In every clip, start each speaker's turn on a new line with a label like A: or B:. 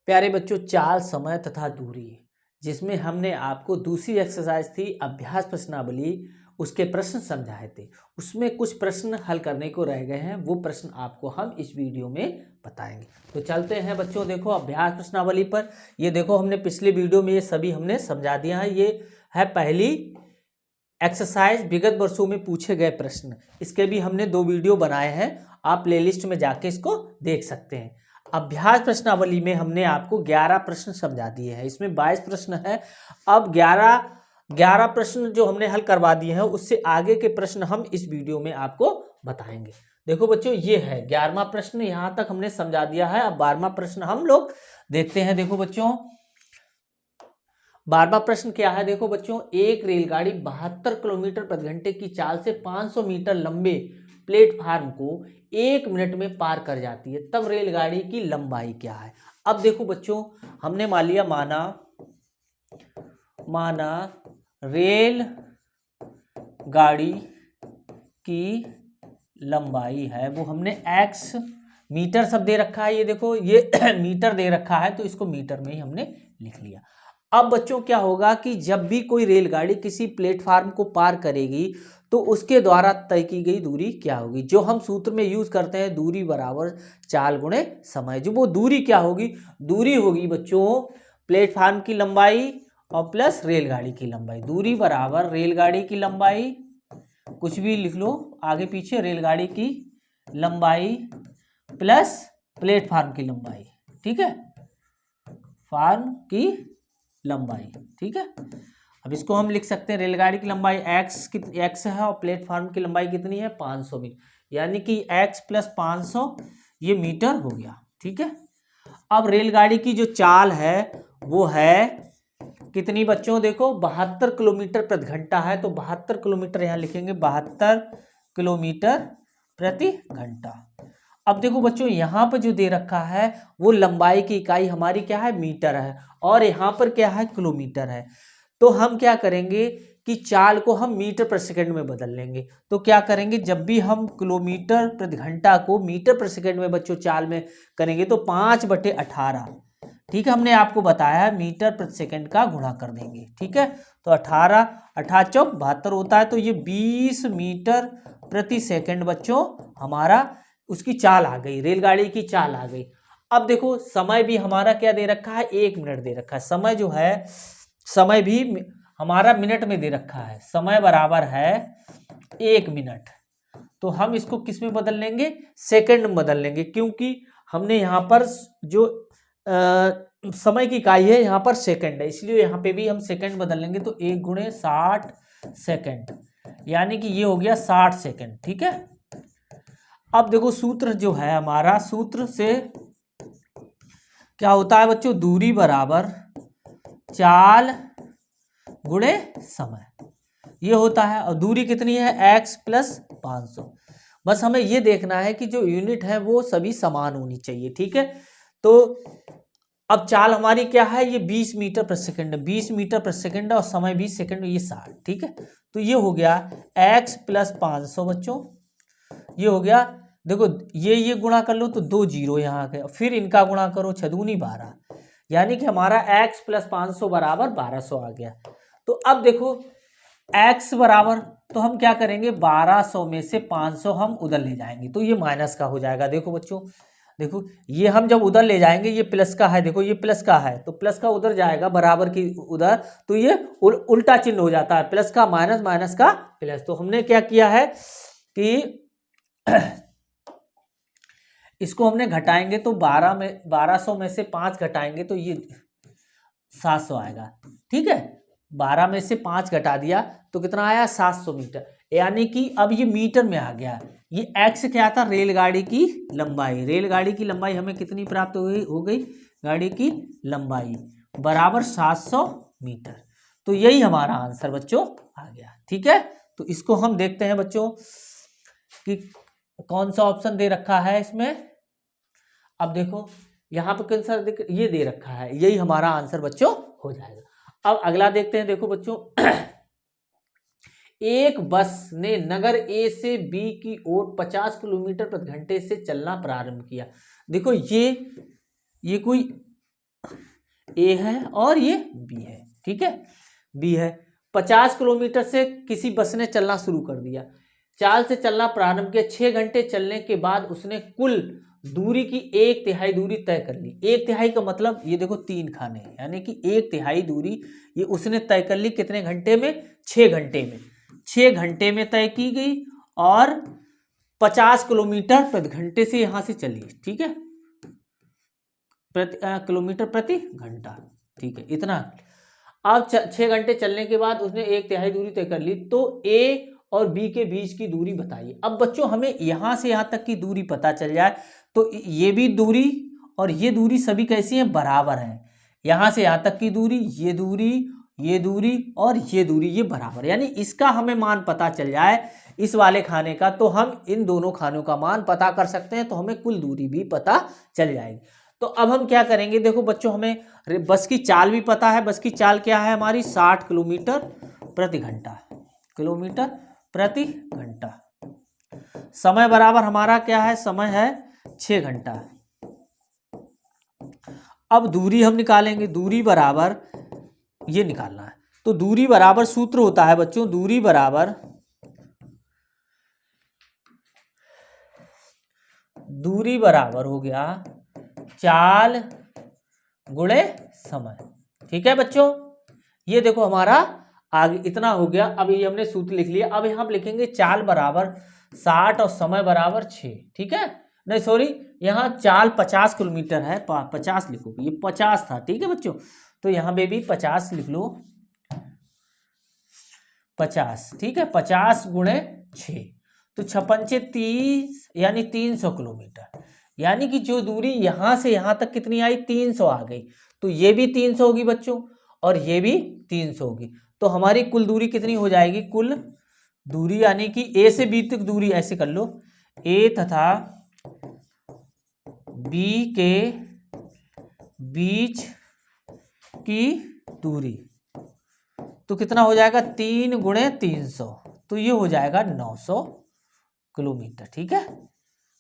A: प्यारे बच्चों, चाल, समय तथा दूरी, जिसमें हमने आपको दूसरी एक्सरसाइज थी अभ्यास प्रश्नावली, उसके प्रश्न समझाए थे। उसमें कुछ प्रश्न हल करने को रह गए हैं, वो प्रश्न आपको हम इस वीडियो में बताएंगे। तो चलते हैं बच्चों, देखो अभ्यास प्रश्नावली पर। ये देखो, हमने पिछले वीडियो में ये सभी हमने समझा दिया है। ये है पहली एक्सरसाइज, विगत वर्षों में पूछे गए प्रश्न। इसके भी हमने 2 वीडियो बनाए हैं, आप प्लेलिस्ट में जाके इसको देख सकते हैं। अभ्यास प्रश्नावली में हमने आपको 11 प्रश्न समझा दिए हैं। इसमें 22 प्रश्न है। अब 11 प्रश्न जो हमने हल करवा दिए हैं, उससे आगे के प्रश्न हम इस वीडियो में आपको बताएंगे। देखो बच्चों, ये है 11वां प्रश्न, यहां तक हमने समझा दिया है। अब 12वां प्रश्न हम लोग देखते हैं। देखो बच्चों, 12वां प्रश्न क्या है। देखो बच्चों, एक रेलगाड़ी 72 किलोमीटर प्रति घंटे की चाल से 500 मीटर लंबे प्लेटफार्म को 1 मिनट में पार कर जाती है, तब रेलगाड़ी की लंबाई क्या है। अब देखो बच्चों, हमने मान लिया, माना रेल गाड़ी की लंबाई है, वो हमने x मीटर सब दे रखा है। ये देखो, ये मीटर दे रखा है, तो इसको मीटर में ही हमने लिख लिया। अब बच्चों क्या होगा कि जब भी कोई रेलगाड़ी किसी प्लेटफार्म को पार करेगी, तो उसके द्वारा तय की गई दूरी क्या होगी। जो हम सूत्र में यूज करते हैं, दूरी बराबर चाल गुणे समय। जो वो दूरी क्या होगी, दूरी होगी बच्चों प्लेटफार्म की लंबाई और प्लस रेलगाड़ी की लंबाई। दूरी बराबर रेलगाड़ी की लंबाई, कुछ भी लिख लो आगे पीछे, रेलगाड़ी की लंबाई प्लस प्लेटफार्म की लंबाई। ठीक है, फार्म की लंबाई। ठीक है, अब इसको हम लिख सकते हैं, रेलगाड़ी की लंबाई x है और प्लेटफार्म की लंबाई कितनी है, 500 मीटर, यानी कि x प्लस 500 ये मीटर हो गया। ठीक है, अब रेलगाड़ी की जो चाल है वो है कितनी बच्चों, देखो 72 किलोमीटर प्रति घंटा है, तो 72 किलोमीटर यहाँ लिखेंगे, 72 किलोमीटर प्रति घंटा। अब देखो बच्चों, यहाँ पर जो दे रखा है वो लंबाई की इकाई हमारी क्या है, मीटर है, और यहाँ पर क्या है, किलोमीटर है। तो हम क्या करेंगे कि चाल को हम मीटर प्रति सेकंड में बदल लेंगे। तो क्या करेंगे, जब भी हम किलोमीटर प्रति घंटा को मीटर प्रति सेकंड में बच्चों चाल में करेंगे, तो 5/18, ठीक है, हमने आपको बताया है मीटर प्रति सेकंड का गुणा कर देंगे। ठीक है, तो 18 चौक 72 होता है, तो ये 20 मीटर प्रति सेकंड बच्चों हमारा उसकी चाल आ गई, रेलगाड़ी की चाल आ गई। अब देखो, समय भी हमारा क्या दे रखा है, 1 मिनट दे रखा है। समय जो है, समय भी हमारा मिनट में दे रखा है, समय बराबर है 1 मिनट। तो हम इसको किस में बदल लेंगे, सेकंड में बदल लेंगे, क्योंकि हमने यहाँ पर जो समय की इकाई है यहाँ पर सेकंड है, इसलिए यहाँ पे भी हम सेकंड बदल लेंगे। तो 1 × 60 सेकंड, यानी कि ये हो गया 60 सेकंड। ठीक है, अब देखो सूत्र जो है हमारा, सूत्र से क्या होता है बच्चों, दूरी बराबर चाल गुणे समय, ये होता है। और दूरी कितनी है, x प्लस 500। बस हमें ये देखना है कि जो यूनिट है वो सभी समान होनी चाहिए। ठीक है, तो अब चाल हमारी क्या है, ये 20 मीटर प्रति सेकंड, 20 मीटर प्रति सेकंड, और समय 20 सेकंड, ये 60। ठीक है, तो ये हो गया x प्लस 500 बच्चों, ये हो गया। देखो, ये गुणा कर लो तो 2 जीरो यहाँ आ गए, फिर इनका गुणा करो, 6 दूनी 12, यानी कि हमारा x प्लस 500 बराबर 1200 आ गया। तो अब देखो x बराबर, तो हम क्या करेंगे, 1200 में से 500 हम उधर ले जाएंगे, तो ये माइनस का हो जाएगा। देखो बच्चों, देखो ये हम जब उधर ले जाएंगे, ये प्लस का है, देखो ये प्लस का है, तो प्लस का उधर जाएगा, बराबर की उधर, तो ये उल्टा चिन्ह हो जाता है, प्लस का माइनस, माइनस का प्लस। तो हमने क्या किया है कि इसको हमने घटाएंगे, तो 1200 में से 5 घटाएंगे, तो ये 700 आएगा। ठीक है, 12 में से 5 घटा दिया तो कितना आया, 700 मीटर, यानी कि अब ये मीटर में आ गया। ये x क्या था, रेलगाड़ी की लंबाई। रेलगाड़ी की लंबाई हमें कितनी प्राप्त हो गई, गाड़ी की लंबाई बराबर 700 मीटर। तो यही हमारा आंसर बच्चों आ गया। ठीक है, तो इसको हम देखते हैं बच्चों कि कौन सा ऑप्शन दे रखा है इसमें। अब देखो यहाँ पर कौन सा ये दे रखा है, यही हमारा आंसर बच्चों हो जाएगा। अब अगला देखते हैं। देखो बच्चों, एक बस ने नगर ए से बी की ओर 50 किलोमीटर प्रति घंटे से चलना प्रारंभ किया। देखो ये कोई ए है और ये बी है, ठीक है, बी है। 50 किलोमीटर से किसी बस ने चलना शुरू कर दिया, चाल से चलना प्रारंभ किया, 6 घंटे चलने के बाद उसने कुल दूरी की 1/3 दूरी तय कर ली। 1/3 का मतलब ये देखो 3 खाने, यानी कि 1/3 दूरी ये उसने तय कर ली कितने घंटे में? 6 घंटे में। 6 घंटे में तय की गई और 50 किलोमीटर प्रति घंटे से यहां से चली, ठीक है, किलोमीटर प्रति घंटा, ठीक है, इतना। अब 6 घंटे चलने के बाद उसने 1/3 दूरी तय कर ली, तो ए और बी के बीच की दूरी बताइए। अब बच्चों हमें यहां से यहां तक की दूरी पता चल जाए तो ये भी दूरी और ये दूरी सभी कैसी है? बराबर है। यहां से यहां तक की दूरी, ये दूरी, ये दूरी और ये दूरी, ये बराबर, यानी इसका हमें मान पता चल जाए इस वाले खाने का, तो हम इन दोनों खानों का मान पता कर सकते हैं, तो हमें कुल दूरी भी पता चल जाएगी। तो अब हम क्या करेंगे, देखो बच्चों हमें बस की चाल भी पता है। बस की चाल क्या है हमारी? 60 किलोमीटर प्रति घंटा, किलोमीटर प्रति घंटा। समय बराबर हमारा क्या है? समय है 6 घंटा। अब दूरी हम निकालेंगे, दूरी बराबर ये निकालना है, तो दूरी बराबर सूत्र होता है बच्चों, दूरी बराबर हो गया चाल गुणे समय, ठीक है बच्चों। ये देखो हमारा आगे इतना हो गया। अब ये हमने सूत्र लिख लिया। अब यहाँ लिखेंगे चाल बराबर 60 और समय बराबर 6, ठीक है, नहीं सॉरी, यहाँ चाल 50 किलोमीटर है, 50 लिखो, ये 50 था, ठीक है बच्चों, तो यहाँ पे भी 50 लिख लो, 50, ठीक है, 50 गुणे 6, तो 56 30, यानी 300 किलोमीटर। यानी कि जो दूरी यहां से यहां तक कितनी आई? 300 आ गई। तो ये भी 300 होगी बच्चों और ये भी 300 होगी, तो हमारी कुल दूरी कितनी हो जाएगी? कुल दूरी यानी कि ए से बी तक दूरी, ऐसे कर लो, ए तथा बी के बीच की दूरी, तो कितना हो जाएगा? 3 गुणे 300, तो ये हो जाएगा 900 किलोमीटर, ठीक है।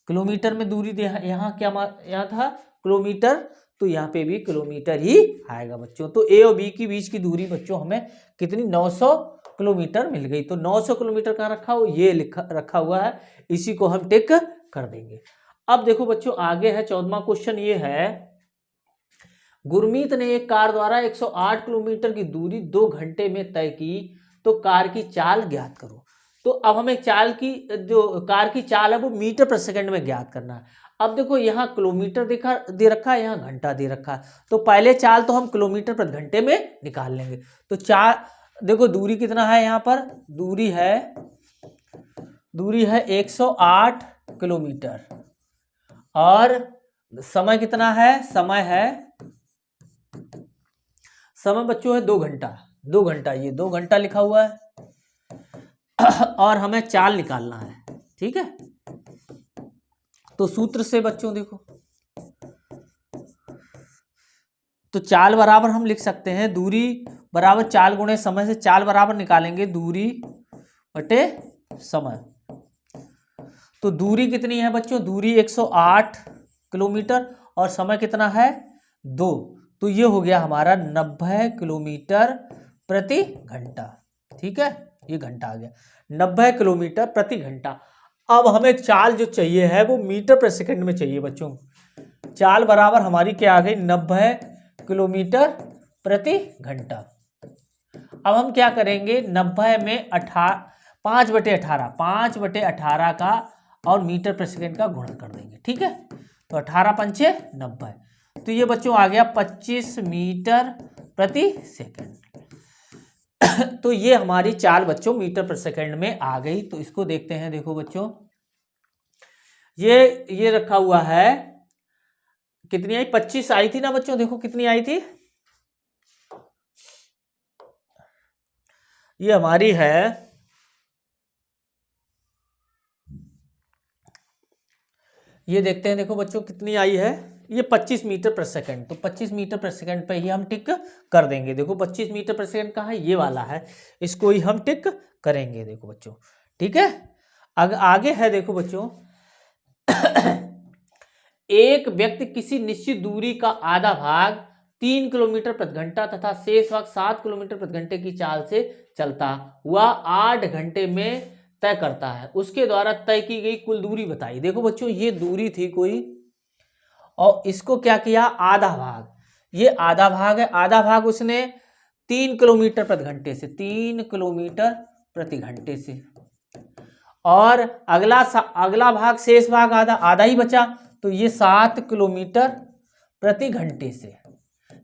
A: किलोमीटर में दूरी यहाँ क्या यहाँ था? किलोमीटर, तो यहाँ पे भी किलोमीटर ही आएगा बच्चों। तो ए और बी के बीच की दूरी बच्चों हमें कितनी? 900 किलोमीटर मिल गई। तो 900 किलोमीटर कहाँ रखा हो? ये रखा हुआ है, इसी को हम टिक कर देंगे। अब देखो बच्चों आगे है 14वां क्वेश्चन, ये है गुरमीत ने एक कार द्वारा 108 किलोमीटर की दूरी 2 घंटे में तय की, तो कार की चाल ज्ञात करो। तो अब हमें चाल की, जो कार की चाल है वो मीटर प्रति सेकंड में ज्ञात करना है। अब देखो यहाँ किलोमीटर दे रखा है, यहाँ घंटा दे रखा है, तो पहले चाल तो हम किलोमीटर प्रति घंटे में निकाल लेंगे। तो देखो दूरी कितना है यहाँ पर? दूरी है 108 किलोमीटर और समय कितना है? समय बच्चों है 2 घंटा। 2 घंटा, ये 2 घंटा लिखा हुआ है और हमें चाल निकालना है, ठीक है। तो सूत्र से बच्चों देखो, तो चाल बराबर हम लिख सकते हैं दूरी बराबर चाल गुणे समय, से चाल बराबर निकालेंगे दूरी बटे समय। तो दूरी कितनी है बच्चों? दूरी 108 किलोमीटर और समय कितना है? 2, तो ये हो गया हमारा 90 किलोमीटर प्रति घंटा, ठीक है, ये घंटा आ गया, 90 किलोमीटर प्रति घंटा। अब हमें चाल जो चाहिए है वो मीटर प्रति सेकंड में चाहिए बच्चों। चाल बराबर हमारी क्या आ गई? 90 किलोमीटर प्रति घंटा। अब हम क्या करेंगे? 90 में 5/18 का और मीटर प्रति सेकंड का गुणा कर देंगे, ठीक है। तो 18 पंचे 90, तो ये बच्चों आ गया 25 मीटर प्रति सेकंड। तो ये हमारी चाल बच्चों मीटर प्रति सेकंड में आ गई। तो इसको देखते हैं, देखो बच्चों ये रखा हुआ है, कितनी आई? 25 आई थी ना बच्चों, देखो कितनी आई थी, ये हमारी है, ये देखते हैं, देखो बच्चों कितनी आई है, ये 25 मीटर प्रति सेकंड। तो 25 मीटर प्रति सेकंड पे ही हम टिक कर देंगे। देखो 25 मीटर प्रति सेकंड कहाँ है? ये वाला है, इसको ही हम टिक करेंगे, देखो बच्चों, ठीक है। आगे है, देखो बच्चों एक व्यक्ति किसी निश्चित दूरी का आधा भाग 3 किलोमीटर प्रति घंटा तथा शेष भाग 7 किलोमीटर प्रति घंटे की चाल से चलता हुआ 8 घंटे में तय करता है, उसके द्वारा तय की गई कुल दूरी बताइए। देखो बच्चों, ये दूरी थी कोई, और इसको क्या किया, आधा भाग, ये आधा भाग है, आधा भाग उसने 3 किलोमीटर प्रति घंटे से, 3 किलोमीटर प्रति घंटे से, और अगला भाग, शेष भाग आधा, आधा ही बचा, तो ये 7 किलोमीटर प्रति घंटे से।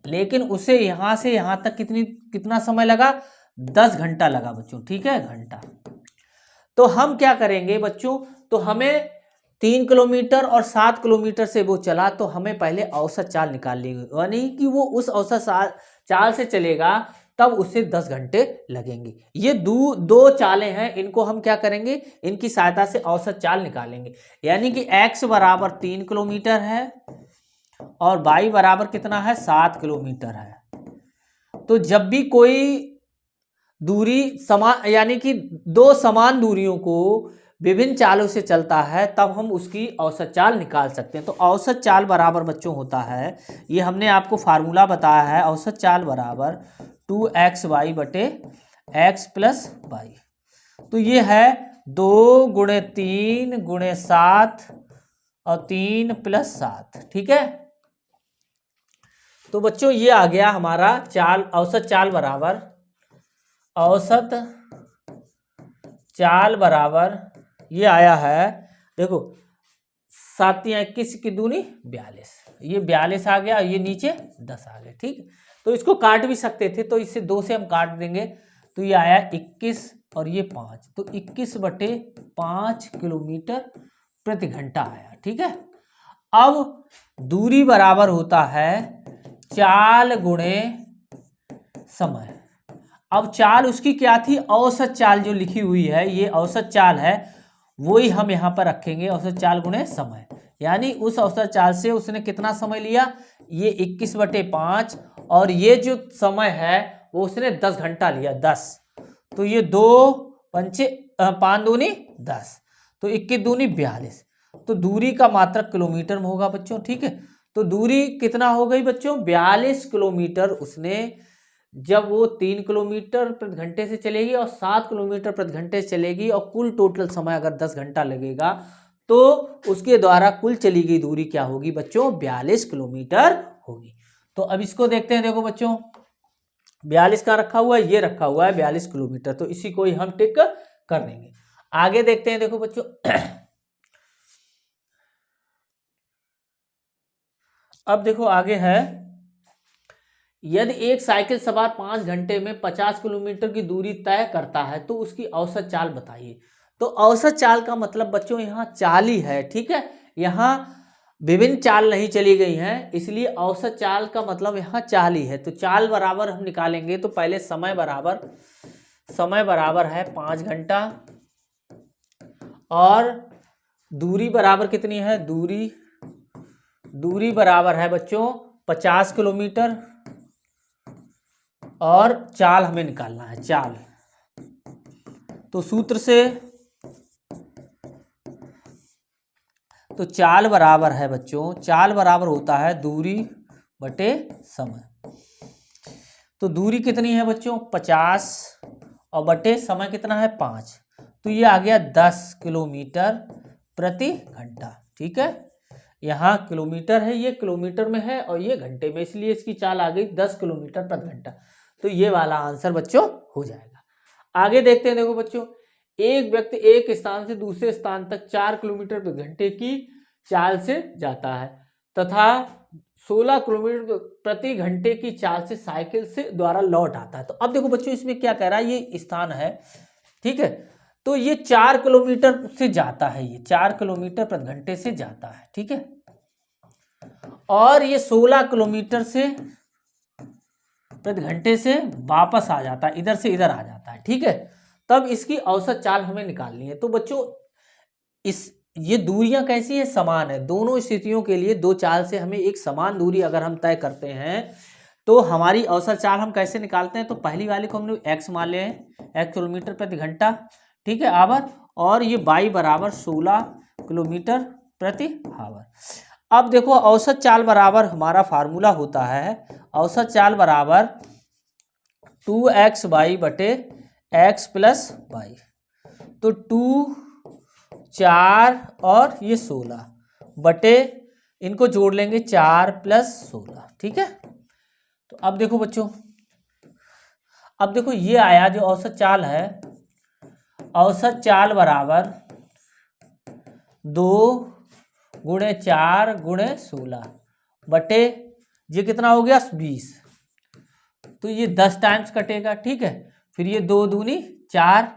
A: लेकिन उसे यहां से यहां तक कितना समय लगा, 10 घंटा लगा बच्चों, ठीक है, घंटा। तो हम क्या करेंगे बच्चों, तो हमें 3 किलोमीटर और 7 किलोमीटर से वो चला, तो हमें पहले औसत चाल निकाल लेंगे, यानी कि वो उस औसत चाल से चलेगा तब उसे 10 घंटे लगेंगे। ये दो चालें हैं, इनको हम क्या करेंगे, इनकी सहायता से औसत चाल निकालेंगे। यानी कि x बराबर 3 किलोमीटर है और y बराबर कितना है, 7 किलोमीटर है। तो जब भी कोई दूरी समान, यानी कि दो समान दूरियों को विभिन्न चालों से चलता है, तब हम उसकी औसत चाल निकाल सकते हैं। तो औसत चाल बराबर बच्चों होता है, ये हमने आपको फार्मूला बताया है, औसत चाल बराबर 2xy बटे x प्लस वाई। तो ये है 2 गुणे 3 गुणे 7 और 3 प्लस 7, ठीक है। तो बच्चों ये आ गया हमारा चाल, औसत चाल बराबर, औसत चाल बराबर ये आया है, देखो 7 या 21 की दूनी 42, ये 42 आ गया, ये नीचे 10 आ गया, ठीक। तो इसको काट भी सकते थे, तो इससे 2 से हम काट देंगे, तो ये आया 21 और ये 5, तो 21 बटे 5 किलोमीटर प्रति घंटा आया, ठीक है। अब दूरी बराबर होता है चाल गुणे समय। अब चाल उसकी क्या थी, औसत चाल जो लिखी हुई है, ये औसत चाल है, वही हम यहाँ पर रखेंगे, औसत चाल गुणे समय। यानी उस औसत चाल से उसने कितना समय लिया, ये 21 बटे 5, और ये जो समय है वो उसने 10 घंटा लिया, 10। तो ये 2 पंचे 5 दूनी 10, तो 21 दूनी 42। तो दूरी का मात्रक किलोमीटर में होगा बच्चों, ठीक है। तो दूरी कितना हो गई बच्चों, 42 किलोमीटर उसने, जब वो 3 किलोमीटर प्रति घंटे से चलेगी और 7 किलोमीटर प्रति घंटे से चलेगी, और कुल टोटल समय अगर 10 घंटा लगेगा, तो उसके द्वारा कुल चली गई दूरी क्या होगी बच्चों, 42 किलोमीटर होगी। तो अब इसको देखते हैं, देखो बच्चों 42 का रखा हुआ है, ये रखा हुआ है 42 किलोमीटर, तो इसी को ही हम टिक कर देंगे। आगे देखते हैं, देखो बच्चों अब देखो आगे है, यदि एक साइकिल सवार 5 घंटे में 50 किलोमीटर की दूरी तय करता है, तो उसकी औसत चाल बताइए। तो औसत चाल का मतलब बच्चों यहाँ चाल ही है, ठीक है, यहाँ विभिन्न चाल नहीं चली गई हैं, इसलिए औसत चाल का मतलब यहाँ चाल ही है। तो चाल बराबर हम निकालेंगे, तो पहले समय बराबर है 5 घंटा, और दूरी बराबर कितनी है, दूरी बराबर है बच्चों 50 किलोमीटर, और चाल हमें निकालना है, चाल। तो सूत्र से, तो चाल बराबर है बच्चों, चाल बराबर होता है दूरी बटे समय। तो दूरी कितनी है बच्चों 50, और बटे समय कितना है 5, तो ये आ गया 10 किलोमीटर प्रति घंटा, ठीक है। यहाँ किलोमीटर है, ये किलोमीटर में है, और ये घंटे में, इसलिए इसकी चाल आ गई 10 किलोमीटर प्रति घंटा। तो ये वाला आंसर बच्चों हो जाएगा। आगे देखते हैं, देखो बच्चों, एक व्यक्ति एक स्थान से दूसरे स्थान तक 4 किलोमीटर प्रति घंटे की चाल से जाता है तथा 16 किलोमीटर प्रति घंटे की चाल से साइकिल से द्वारा लौट आता है। तो अब देखो बच्चों, इसमें क्या कह रहा है, ये स्थान है, ठीक है। तो ये 4 किलोमीटर से जाता है, ये 4 किलोमीटर प्रति घंटे से जाता है, ठीक है, और ये 16 किलोमीटर से प्रति घंटे से वापस आ जाता है, इधर से इधर आ जाता है, ठीक है। तब इसकी औसत चाल हमें निकालनी है। तो बच्चों ये दूरियां कैसी है, समान है, दोनों स्थितियों के लिए दो चाल से हमें एक समान दूरी अगर हम तय करते हैं, तो हमारी औसत चाल हम कैसे निकालते हैं। तो पहली वाले को हमने x मान लिया है, x किलोमीटर प्रति घंटा, ठीक है, आवर, और ये y बराबर 16 किलोमीटर प्रति आवर। अब देखो औसत चाल बराबर हमारा फार्मूला होता है, औसत चाल बराबर 2xy बटे x प्लस वाई। तो 2, 4 और ये 16 बटे, इनको जोड़ लेंगे 4 प्लस 16, ठीक है। तो अब देखो बच्चों, अब देखो ये आया जो औसत चाल है, औसत चाल बराबर 2 गुणे 4 गुणे 16 बटे, ये कितना हो गया 20। तो ये 10 टाइम्स कटेगा, ठीक है। फिर ये 2 दूनी 4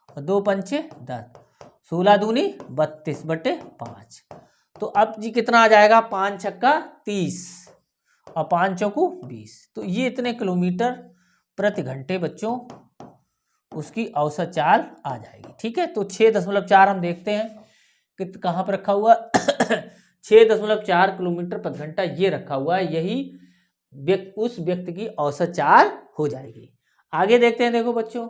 A: और 2 पंचे 10, 16 दूनी 32 बटे 5। तो अब जी कितना आ जाएगा, 5 छक्का 30 और 5 चौकू 20। तो ये इतने किलोमीटर प्रति घंटे बच्चों उसकी औसत चाल आ जाएगी, ठीक है। तो 6.4 हम देखते हैं कि कहाँ पर रखा हुआ 6.4 किलोमीटर प्रति घंटा ये रखा हुआ है, यही उस व्यक्ति की औसत चाल हो जाएगी। आगे देखते हैं, देखो बच्चों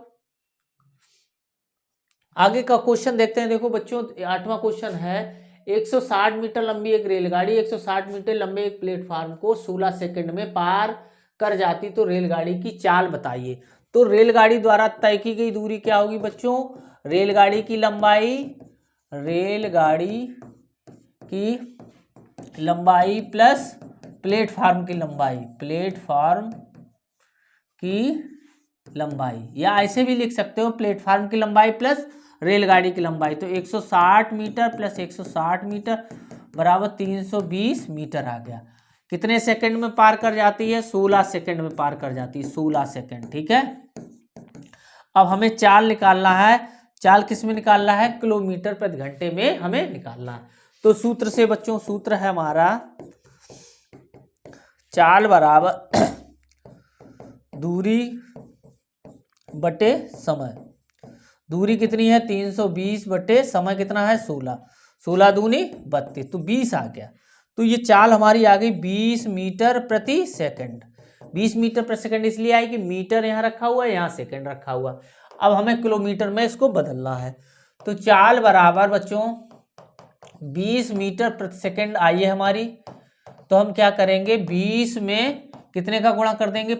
A: आगे का क्वेश्चन देखते हैं। देखो बच्चों 8वां क्वेश्चन है, 160 मीटर लंबी एक रेलगाड़ी 160 मीटर लंबे एक प्लेटफार्म को 16 सेकंड में पार कर जाती तो रेलगाड़ी की चाल बताइए। तो रेलगाड़ी द्वारा तय की गई दूरी क्या होगी बच्चों, रेलगाड़ी की लंबाई प्लस प्लेटफार्म की लंबाई, या ऐसे भी लिख सकते हो प्लेटफार्म की लंबाई प्लस रेलगाड़ी की लंबाई। तो 160 मीटर प्लस 160 मीटर बराबर 320 मीटर आ गया। कितने सेकंड में पार कर जाती है, 16 सेकंड में पार कर जाती है, 16 सेकंड, ठीक है। अब हमें चाल निकालना है, चाल किस में निकालना है, किलोमीटर प्रति घंटे में हमें निकालना है। तो सूत्र से बच्चों, सूत्र है हमारा चाल बराबर दूरी बटे समय। दूरी कितनी है 320 बटे समय कितना है 16, 16 दूनी 32, तो 20 आ गया। तो ये चाल हमारी आ गई 20 मीटर प्रति सेकंड। 20 मीटर प्रति सेकंड इसलिए आई कि मीटर यहाँ रखा हुआ है, यहाँ सेकंड रखा हुआ। अब हमें किलोमीटर में इसको बदलना है। तो चाल बराबर बच्चों 20 मीटर प्रति सेकंड आई है हमारी। तो हम क्या करेंगे, 20 में कितने का गुणा कर देंगे,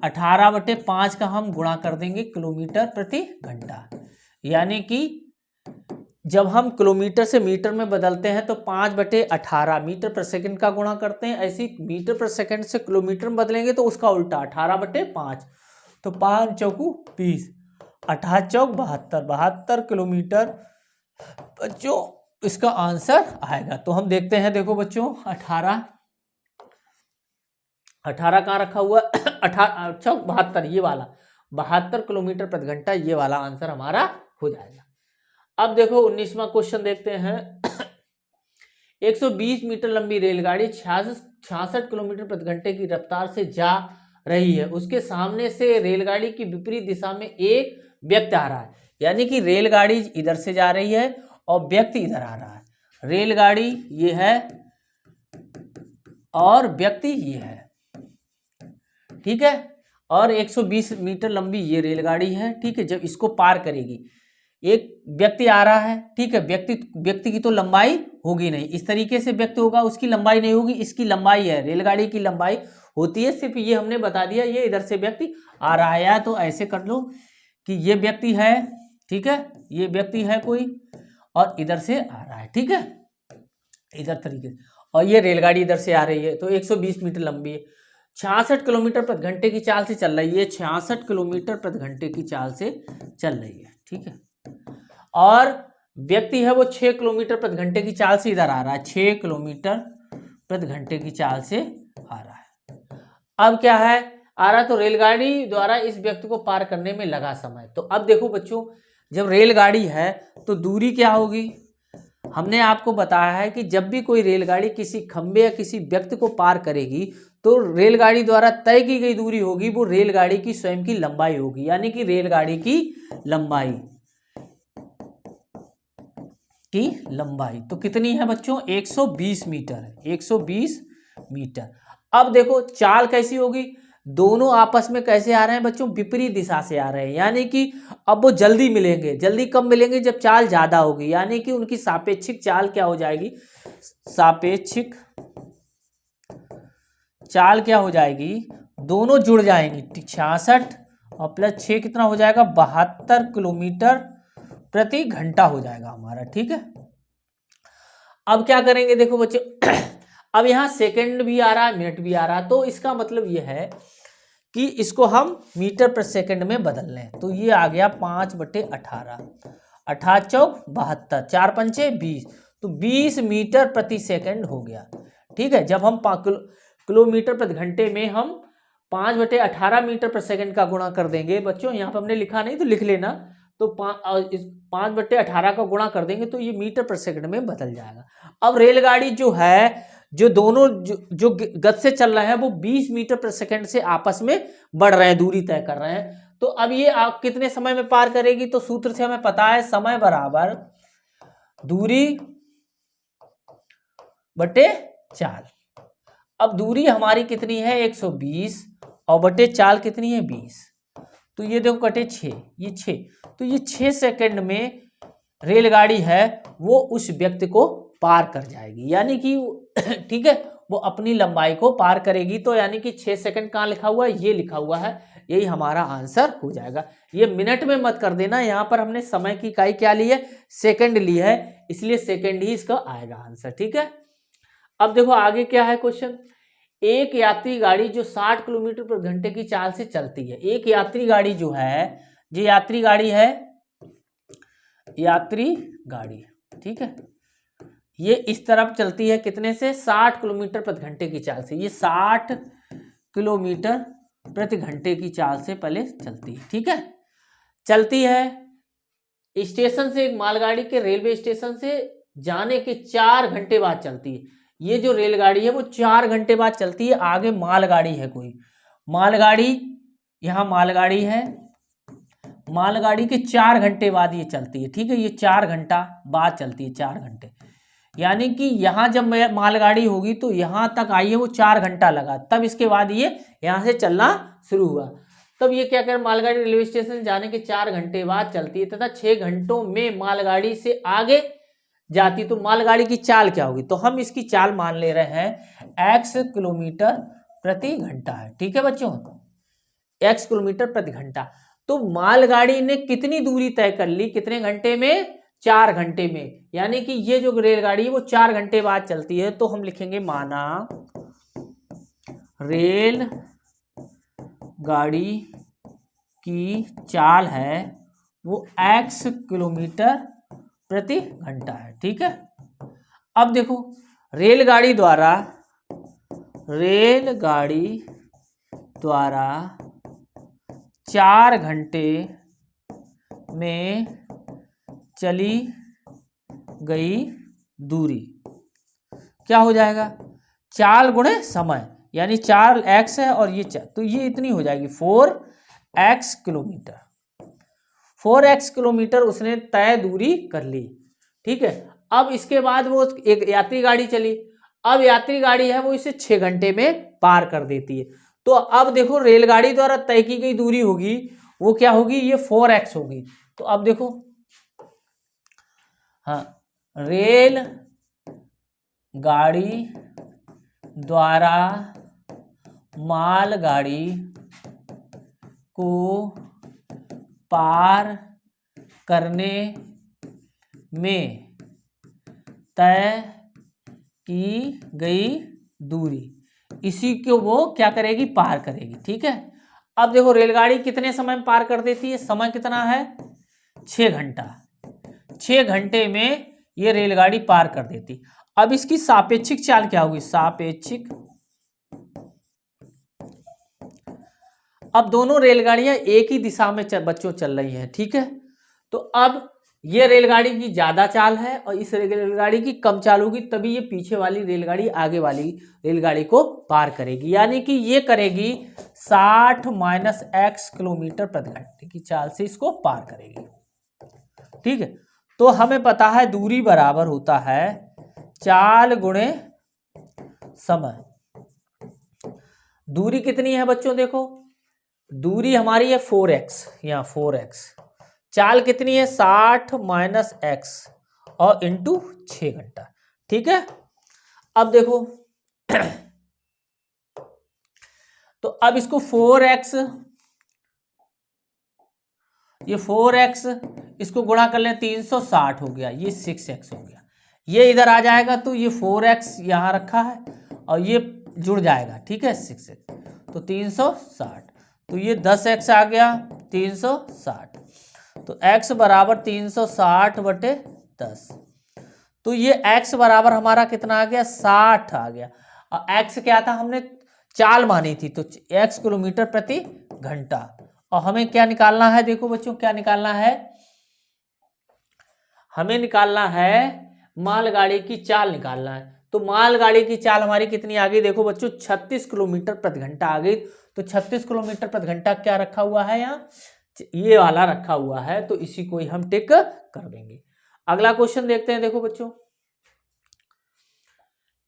A: 18 बटे 5 का हम गुणा कर देंगे किलोमीटर प्रति घंटा। यानी कि जब हम किलोमीटर से मीटर में बदलते हैं तो 5 बटे 18 मीटर प्रति सेकंड का गुणा करते हैं। ऐसी मीटर प्रति सेकंड से किलोमीटर में बदलेंगे तो उसका उल्टा 18 बटे 5। तो 5 चौकू 20, 18 चौक 72, 72 किलोमीटर बच्चों इसका आंसर आएगा। तो हम देखते हैं, देखो बच्चों 18 कहाँ रखा हुआ 18 चौक 72, ये वाला 72 किलोमीटर प्रति घंटा, ये वाला आंसर हमारा हो जाएगा। अब देखो 19वां क्वेश्चन देखते हैं। 120 मीटर लंबी रेलगाड़ी 66 किलोमीटर प्रति घंटे की रफ्तार से जा रही है। उसके सामने से रेलगाड़ी की विपरीत दिशा में एक व्यक्ति आ रहा है। यानी कि रेलगाड़ी इधर से जा रही है और व्यक्ति इधर आ रहा है। रेलगाड़ी ये है और व्यक्ति ये है, ठीक है। और 120 मीटर लंबी ये रेलगाड़ी है, ठीक है। जब इसको पार करेगी, एक व्यक्ति आ रहा है, ठीक है। व्यक्ति की तो लंबाई होगी नहीं, इस तरीके से व्यक्ति होगा, उसकी लंबाई नहीं होगी, इसकी लंबाई है, रेलगाड़ी की लंबाई होती है। सिर्फ ये हमने बता दिया, ये इधर से व्यक्ति आ रहा है। या तो ऐसे कर लो कि ये व्यक्ति है, ठीक है, ये व्यक्ति है कोई और इधर से आ रहा है, ठीक है, इधर तरीके से, और ये रेलगाड़ी इधर से आ रही है। तो 120 मीटर लंबी है, 66 किलोमीटर प्रति घंटे की चाल से चल रही है, 66 किलोमीटर प्रति घंटे की चाल से चल रही है, ठीक है। और व्यक्ति है वो 6 किलोमीटर प्रति घंटे की चाल से इधर आ रहा है, 6 किलोमीटर प्रति घंटे की चाल से आ रहा है। अब क्या है, आ रहा, तो रेलगाड़ी द्वारा इस व्यक्ति को पार करने में लगा समय। तो अब देखो बच्चों, जब रेलगाड़ी है तो दूरी क्या होगी, हमने आपको बताया है कि जब भी कोई रेलगाड़ी किसी खंबे या किसी व्यक्ति को पार करेगी तो रेलगाड़ी द्वारा तय की गई दूरी होगी वो रेलगाड़ी की स्वयं की लंबाई होगी। यानी कि रेलगाड़ी की लंबाई तो कितनी है बच्चों, 120 मीटर है, 120 मीटर। अब देखो चाल कैसी होगी, दोनों आपस में कैसे आ रहे हैं बच्चों, विपरीत दिशा से आ रहे हैं। यानी कि अब वो जल्दी मिलेंगे, जल्दी कब मिलेंगे, जब चाल ज्यादा होगी। यानी कि उनकी सापेक्षिक चाल क्या हो जाएगी, सापेक्षिक चाल क्या हो जाएगी, दोनों जुड़ जाएंगी, 66 और प्लस 6 कितना हो जाएगा, 72 किलोमीटर प्रति घंटा हो जाएगा हमारा। ठीक है, अब क्या करेंगे देखो बच्चे, अब यहाँ सेकंड भी आ रहा है, मिनट भी आ रहा है, तो इसका मतलब ये है कि इसको हम मीटर पर सेकंड में बदल लें। तो ये आ गया 5/18, 18 चौक 72, 4 पंचे 20, तो 20 मीटर प्रति सेकंड हो गया। ठीक है, जब हम किलोमीटर प्रति घंटे में हम 5/18 मीटर पर सेकंड का गुणा कर देंगे, बच्चों यहाँ पर हमने लिखा नहीं तो लिख लेना, तो 5/18 का गुणा कर देंगे तो ये मीटर पर सेकंड में बदल जाएगा। अब रेलगाड़ी जो है, जो दोनों जो गति से चल रहे हैं वो 20 मीटर पर सेकंड से आपस में बढ़ रहे हैं, दूरी तय कर रहे हैं। तो अब ये आप कितने समय में पार करेगी, तो सूत्र से हमें पता है समय बराबर दूरी बटे चाल। अब दूरी हमारी कितनी है 120 और बटे चाल कितनी है 20, तो ये देखो कटे 6, ये 6, तो ये 6 सेकंड में रेलगाड़ी है वो उस व्यक्ति को पार कर जाएगी, यानी कि ठीक है, वो अपनी लंबाई को पार करेगी। तो यानी कि 6 सेकंड कहाँ लिखा हुआ है, ये लिखा हुआ है, यही हमारा आंसर हो जाएगा। ये मिनट में मत कर देना, यहाँ पर हमने समय की इकाई क्या ली है, सेकंड ली है, इसलिए सेकंड ही इसका आएगा आंसर। ठीक है, अब देखो आगे क्या है क्वेश्चन, एक यात्री गाड़ी जो 60 किलोमीटर प्रति घंटे की चाल से चलती है। एक यात्री गाड़ी जो है, जो यात्री गाड़ी है, यात्री गाड़ी, ठीक है, ये इस तरफ चलती है कितने से, 60 किलोमीटर प्रति घंटे की चाल से। ये 60 किलोमीटर प्रति घंटे की चाल से पहले चलती है। ठीक है, चलती है स्टेशन से, एक मालगाड़ी के रेलवे स्टेशन से जाने के 4 घंटे बाद चलती है। ये जो रेलगाड़ी है वो 4 घंटे बाद चलती है। आगे मालगाड़ी है, कोई मालगाड़ी, यहाँ मालगाड़ी है, मालगाड़ी के 4 घंटे बाद ये चलती है। ठीक है, ये 4 घंटा बाद चलती है, 4 घंटे, यानी कि यहाँ जब मालगाड़ी होगी तो यहाँ तक आई है वो 4 घंटा लगा, तब इसके बाद ये यहाँ से चलना शुरू हुआ। तब ये क्या कर, मालगाड़ी रेलवे स्टेशन जाने के 4 घंटे बाद चलती है तथा 6 घंटों में मालगाड़ी से आगे जाती, तो मालगाड़ी की चाल क्या होगी, तो हम इसकी चाल मान ले रहे हैं x किलोमीटर प्रति घंटा है। ठीक है बच्चों, x किलोमीटर प्रति घंटा। तो मालगाड़ी ने कितनी दूरी तय कर ली, कितने घंटे में, 4 घंटे में, यानी कि ये जो रेलगाड़ी है वो 4 घंटे बाद चलती है। तो हम लिखेंगे माना रेल गाड़ी की चाल है वो x किलोमीटर प्रति घंटा है। ठीक है, अब देखो रेलगाड़ी द्वारा 4 घंटे में चली गई दूरी क्या हो जाएगा, चाल गुणे समय, यानी 4x है और ये 4, तो ये इतनी हो जाएगी 4x किलोमीटर। 4x किलोमीटर उसने तय दूरी कर ली। ठीक है, अब इसके बाद वो एक यात्री गाड़ी चली, अब यात्री गाड़ी है वो इसे 6 घंटे में पार कर देती है। तो अब देखो रेलगाड़ी द्वारा तय की गई दूरी होगी वो क्या होगी, ये 4x होगी। तो अब देखो, हाँ, रेल गाड़ी द्वारा मालगाड़ी को पार करने में तय की गई दूरी, इसी को वो क्या करेगी, पार करेगी। ठीक है, अब देखो रेलगाड़ी कितने समय में पार कर देती है, समय कितना है 6 घंटा, 6 घंटे में ये रेलगाड़ी पार कर देती। अब इसकी सापेक्षिक चाल क्या होगी, सापेक्षिक, अब दोनों रेलगाड़ियां एक ही दिशा में बच्चों चल रही हैं। ठीक है, तो अब ये रेलगाड़ी की ज्यादा चाल है और इस रेलगाड़ी की कम चाल होगी, तभी ये पीछे वाली रेलगाड़ी आगे वाली रेलगाड़ी को पार करेगी, यानी कि ये करेगी 60 - x किलोमीटर प्रति घंटे की चाल से इसको पार करेगी। ठीक है, तो हमें पता है दूरी बराबर होता है चाल गुणे समय। दूरी कितनी है बच्चों, देखो दूरी हमारी है 4x, यहाँ 4x, चाल कितनी है 60 - x और इंटू 6 घंटा। ठीक है, अब देखो तो अब इसको 4x, ये 4x इसको गुणा कर लें 360 हो गया, ये 6x हो गया, ये इधर आ जाएगा तो ये 4x यहाँ रखा है और ये जुड़ जाएगा, ठीक है 6x, तो 360, तो ये 10x आ गया 360, तो x बराबर 360 बटे 10, तो ये x बराबर हमारा कितना आ गया 60 आ गया। और x क्या था, हमने चाल मानी थी, तो x किलोमीटर प्रति घंटा। और हमें क्या निकालना है, देखो बच्चों क्या निकालना है, हमें निकालना है मालगाड़ी की चाल निकालना है। तो मालगाड़ी की चाल हमारी कितनी आ गई, देखो बच्चों 36 किलोमीटर प्रति घंटा आ गई। तो 36 किलोमीटर प्रति घंटा क्या रखा हुआ है यहाँ, ये वाला रखा हुआ है, तो इसी को ही हम टिक कर देंगे। अगला क्वेश्चन देखते हैं। देखो बच्चों,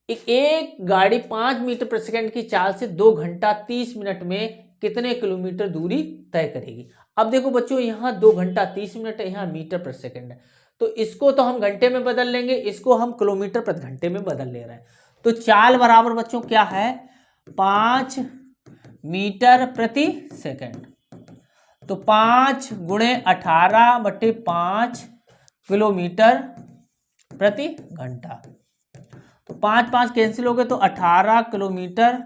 A: एक गाड़ी 5 मीटर प्रति सेकंड की चाल से 2 घंटा 30 मिनट में कितने किलोमीटर दूरी तय करेगी। अब देखो बच्चों, यहाँ 2 घंटा 30 मिनट है, यहाँ मीटर प्रति सेकंड है, तो इसको तो हम घंटे में बदल लेंगे, इसको हम किलोमीटर प्रति घंटे में बदल ले रहे हैं। तो चाल बराबर बच्चों क्या है, 5 मीटर प्रति सेकंड, तो 5 गुणे 18 बटे 5 किलोमीटर प्रति घंटा, तो 5 5 कैंसिल हो गए, तो 18 किलोमीटर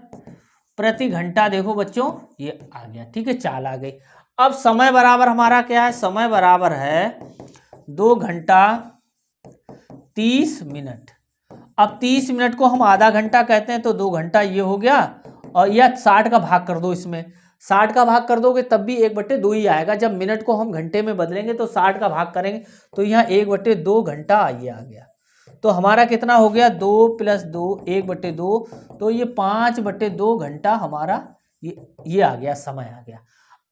A: प्रति घंटा देखो बच्चों ये आ गया, ठीक है चाल आ गई। अब समय बराबर हमारा क्या है, समय बराबर है 2 घंटा 30 मिनट। अब 30 मिनट को हम आधा घंटा कहते हैं, तो 2 घंटा ये हो गया, और यह 60 का भाग कर दो, इसमें 60 का भाग कर दोगे तब भी 1/2 ही आएगा। जब मिनट को हम घंटे में बदलेंगे तो 60 का भाग करेंगे, तो यहाँ 1/2 घंटा ये आ गया। तो हमारा कितना हो गया, 2 + 2 1/2, तो ये 5/2 घंटा हमारा ये आ गया, समय आ गया।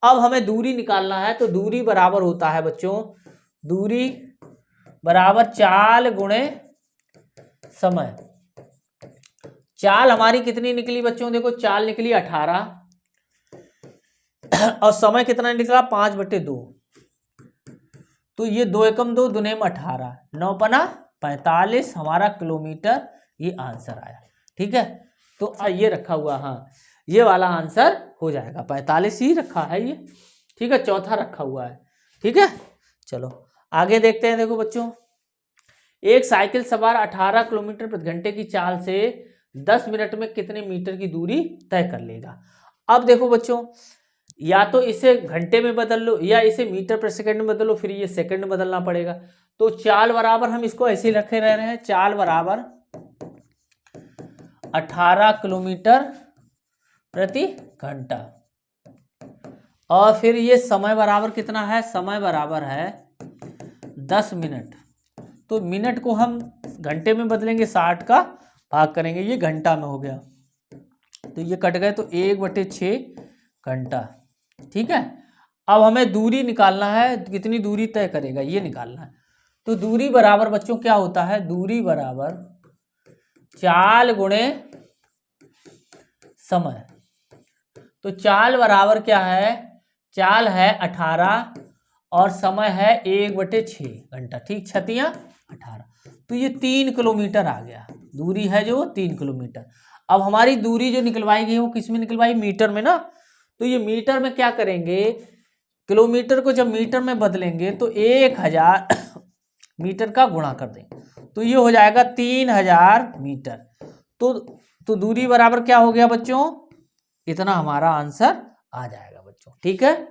A: अब हमें दूरी निकालना है, तो दूरी बराबर होता है बच्चों, दूरी बराबर चाल गुणे समय। चाल हमारी कितनी निकली बच्चों, देखो चाल निकली 18 और समय कितना निकला 5/2, तो ये 2 एकम 2 दूने में 18, 9 पना 45 हमारा किलोमीटर ये आंसर आया, ठीक है। तो ये रखा हुआ, हाँ ये वाला आंसर हो जाएगा, 45 ही रखा है ये, ठीक है, चौथा रखा हुआ है, ठीक है। चलो आगे देखते हैं। देखो बच्चों, एक साइकिल सवार 18 किलोमीटर प्रति घंटे की चाल से 10 मिनट में कितने मीटर की दूरी तय कर लेगा। अब देखो बच्चों, या तो इसे घंटे में बदल लो या इसे मीटर प्रति सेकंड में बदलो, फिर ये सेकंड में बदलना पड़ेगा। तो चाल बराबर हम इसको ऐसे ही रखे रह रहे हैं, चाल बराबर 18 किलोमीटर प्रति घंटा, और फिर ये समय बराबर कितना है, समय बराबर है 10 मिनट। तो मिनट को हम घंटे में बदलेंगे, 60 का भाग करेंगे, ये घंटा में हो गया, तो ये कट गए, तो 1/6 घंटा, ठीक है। अब हमें दूरी निकालना है, कितनी दूरी तय करेगा ये निकालना है। तो दूरी बराबर बच्चों क्या होता है, दूरी बराबर चाल गुणे समय। तो चाल बराबर क्या है, चाल है 18 और समय है 1/6 घंटा, ठीक, 6 18, तो ये 3 किलोमीटर आ गया, दूरी है जो 3 किलोमीटर। अब हमारी दूरी जो निकलवाई गई वो किस में निकलवाई, मीटर में ना। तो ये मीटर में क्या करेंगे, किलोमीटर को जब मीटर में बदलेंगे तो 1000 मीटर का गुणा कर देंगे, तो ये हो जाएगा 3000 मीटर। तो दूरी बराबर क्या हो गया बच्चों, इतना हमारा आंसर आ जाएगा बच्चों, ठीक है।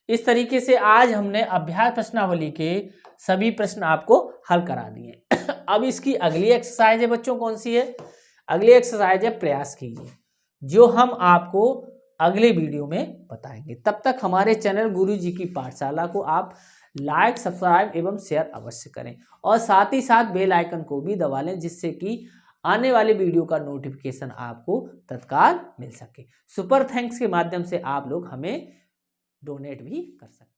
A: इस तरीके से आज हमने अभ्यास प्रश्नावली के सभी प्रश्न आपको हल करा दिए। अब इसकी अगली एक्सरसाइज है बच्चों, कौन सी है, अगली एक्सरसाइज है प्रयास कीजिए, जो हम आपको अगले वीडियो में बताएंगे। तब तक हमारे चैनल गुरुजी की पाठशाला को आप लाइक, सब्सक्राइब एवं शेयर अवश्य करें, और साथ ही साथ बेल आइकन को भी दबा लें, जिससे कि आने वाले वीडियो का नोटिफिकेशन आपको तत्काल मिल सके। सुपर थैंक्स के माध्यम से आप लोग हमें डोनेट भी कर सकते हैं।